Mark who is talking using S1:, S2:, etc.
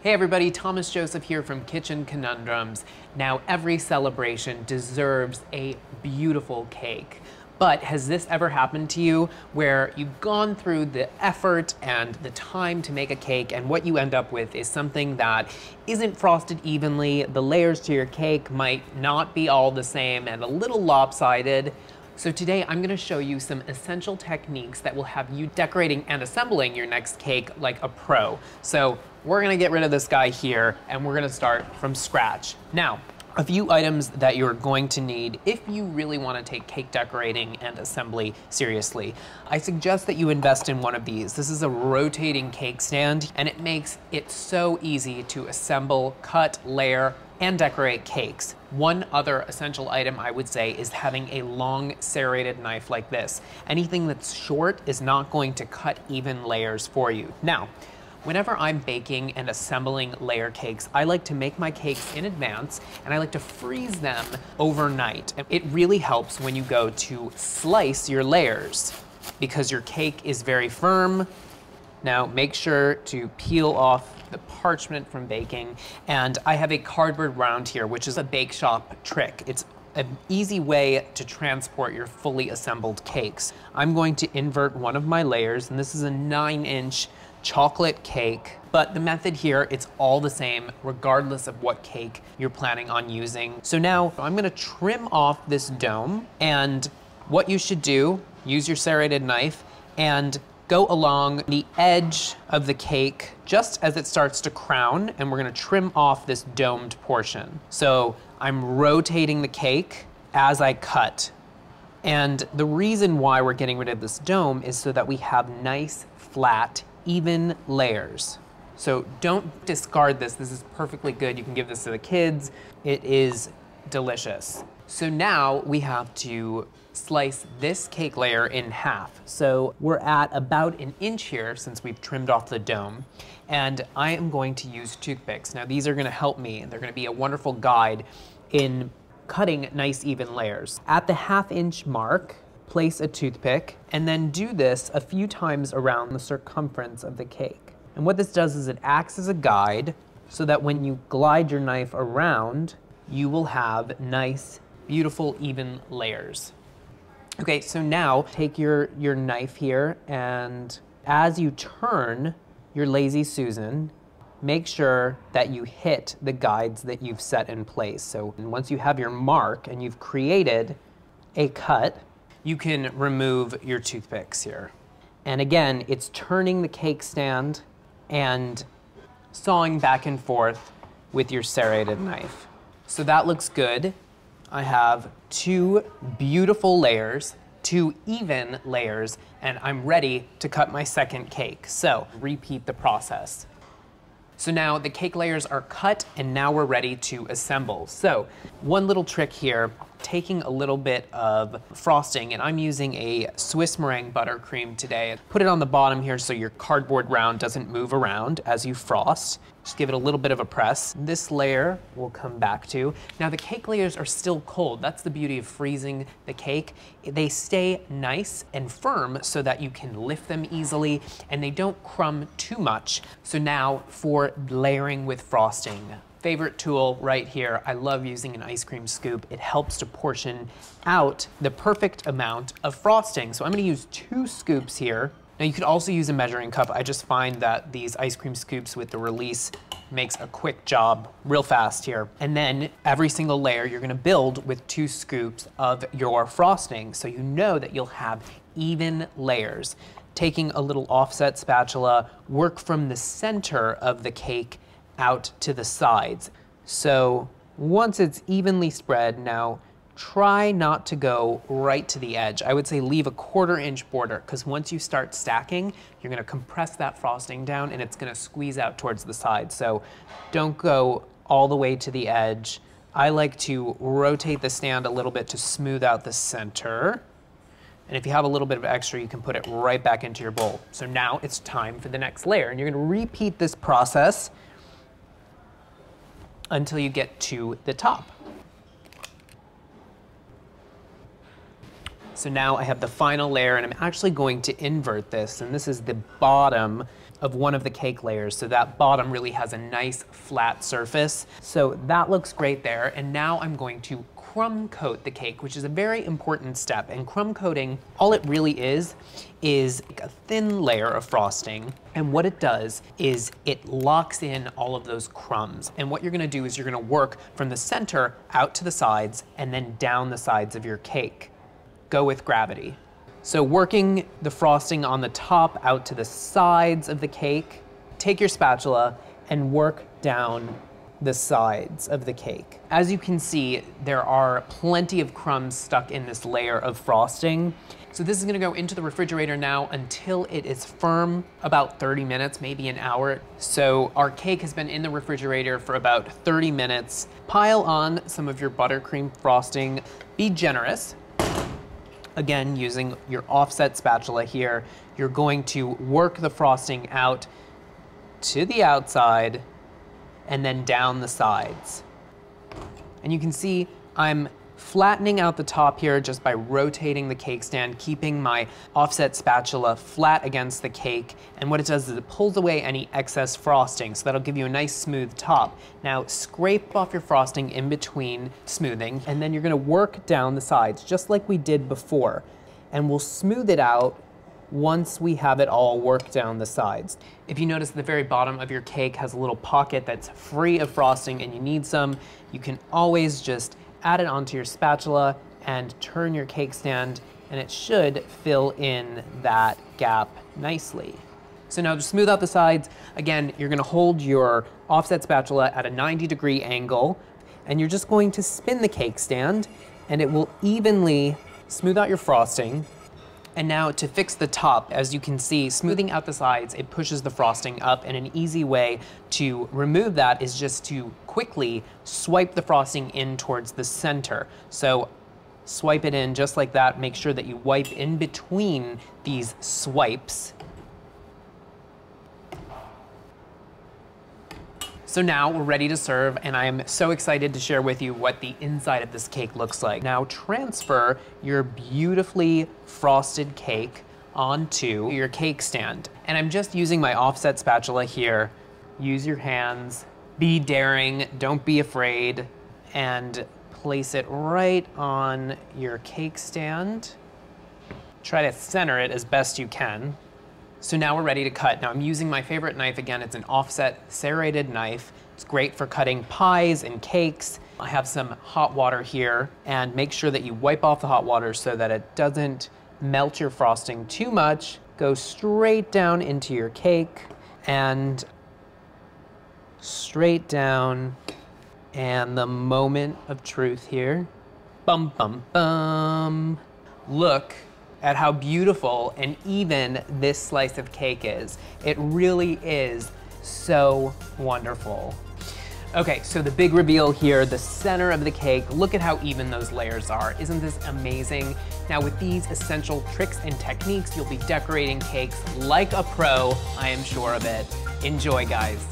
S1: Hey everybody, Thomas Joseph here from Kitchen Conundrums. Now, every celebration deserves a beautiful cake. But has this ever happened to you where you've gone through the effort and the time to make a cake and what you end up with is something that isn't frosted evenly, the layers to your cake might not be all the same and a little lopsided? So today I'm gonna show you some essential techniques that will have you decorating and assembling your next cake like a pro. So we're gonna get rid of this guy here and we're gonna start from scratch. Now, a few items that you're going to need if you really wanna take cake decorating and assembly seriously. I suggest that you invest in one of these. This is a rotating cake stand and it makes it so easy to assemble, cut, layer, and decorate cakes. One other essential item I would say is having a long serrated knife like this. Anything that's short is not going to cut even layers for you. Now, whenever I'm baking and assembling layer cakes, I like to make my cakes in advance and I like to freeze them overnight. It really helps when you go to slice your layers because your cake is very firm. Now make sure to peel off the parchment from baking. And I have a cardboard round here, which is a bake shop trick. It's an easy way to transport your fully assembled cakes. I'm going to invert one of my layers, and this is a 9-inch chocolate cake. But the method here, it's all the same, regardless of what cake you're planning on using. So now I'm gonna trim off this dome, and what you should do, use your serrated knife and go along the edge of the cake just as it starts to crown, and we're gonna trim off this domed portion. So I'm rotating the cake as I cut. And the reason why we're getting rid of this dome is so that we have nice, flat, even layers. So don't discard this. This is perfectly good. You can give this to the kids. It is delicious. So now we have to slice this cake layer in half. So we're at about 1 inch here since we've trimmed off the dome. And I am going to use toothpicks. Now these are gonna help me. They're gonna be a wonderful guide in cutting nice even layers. At the 1/2 inch mark, place a toothpick and then do this a few times around the circumference of the cake. And what this does is it acts as a guide so that when you glide your knife around, you will have nice, beautiful, even layers. Okay, so now take your knife here, and as you turn your Lazy Susan, make sure that you hit the guides that you've set in place. So once you have your mark and you've created a cut, you can remove your toothpicks here. And again, it's turning the cake stand and sawing back and forth with your serrated knife. So that looks good. I have 2 beautiful layers, 2 even layers, and I'm ready to cut my second cake. So repeat the process. So now the cake layers are cut and now we're ready to assemble. So one little trick here, taking a little bit of frosting, and I'm using a Swiss meringue buttercream today. Put it on the bottom here so your cardboard round doesn't move around as you frost. Just give it a little bit of a press. This layer we'll come back to. Now the cake layers are still cold. That's the beauty of freezing the cake. They stay nice and firm so that you can lift them easily and they don't crumb too much. So now for layering with frosting. Favorite tool right here. I love using an ice cream scoop. It helps to portion out the perfect amount of frosting. So I'm gonna use 2 scoops here. Now you could also use a measuring cup. I just find that these ice cream scoops with the release makes a quick job real fast here. And then every single layer you're gonna build with 2 scoops of your frosting so you know that you'll have even layers. Taking a little offset spatula, work from the center of the cake out to the sides. So once it's evenly spread, now try not to go right to the edge. I would say leave a 1/4 inch border because once you start stacking, you're gonna compress that frosting down and it's gonna squeeze out towards the side. So don't go all the way to the edge. I like to rotate the stand a little bit to smooth out the center. And if you have a little bit of extra, you can put it right back into your bowl. So now it's time for the next layer and you're gonna repeat this process until you get to the top. So now I have the final layer and I'm actually going to invert this, and this is the bottom of one of the cake layers so that bottom really has a nice flat surface. So that looks great there. And now I'm going to crumb coat the cake, which is a very important step. And crumb coating, all it really is a thin layer of frosting. And what it does is it locks in all of those crumbs. And what you're gonna do is you're gonna work from the center out to the sides and then down the sides of your cake. Go with gravity. So working the frosting on the top out to the sides of the cake, take your spatula and work down the sides of the cake. As you can see, there are plenty of crumbs stuck in this layer of frosting. So this is gonna go into the refrigerator now until it is firm, about 30 minutes, maybe an hour. So our cake has been in the refrigerator for about 30 minutes. Pile on some of your buttercream frosting. Be generous. Again, using your offset spatula here, you're going to work the frosting out to the outside and then down the sides. And you can see I'm flattening out the top here just by rotating the cake stand, keeping my offset spatula flat against the cake. And what it does is it pulls away any excess frosting, so that'll give you a nice smooth top. Now scrape off your frosting in between smoothing, and then you're gonna work down the sides just like we did before. And we'll smooth it out once we have it all worked down the sides. If you notice the very bottom of your cake has a little pocket that's free of frosting and you need some, you can always just add it onto your spatula and turn your cake stand, and it should fill in that gap nicely. So now to smooth out the sides, again, you're gonna hold your offset spatula at a 90-degree angle, and you're just going to spin the cake stand, and it will evenly smooth out your frosting. And now to fix the top, as you can see, smoothing out the sides, it pushes the frosting up, and an easy way to remove that is just to quickly swipe the frosting in towards the center. So swipe it in just like that. Make sure that you wipe in between these swipes. So now we're ready to serve, and I am so excited to share with you what the inside of this cake looks like. Now transfer your beautifully frosted cake onto your cake stand. And I'm just using my offset spatula here. Use your hands, be daring, don't be afraid, and place it right on your cake stand. Try to center it as best you can. So now we're ready to cut. Now I'm using my favorite knife again. It's an offset serrated knife. It's great for cutting pies and cakes. I have some hot water here, and make sure that you wipe off the hot water so that it doesn't melt your frosting too much. Go straight down into your cake and straight down. And the moment of truth here. Bum, bum, bum. Look at how beautiful and even this slice of cake is. It really is so wonderful. Okay, so the big reveal here, the center of the cake, look at how even those layers are. Isn't this amazing? Now with these essential tricks and techniques, you'll be decorating cakes like a pro, I am sure of it. Enjoy, guys.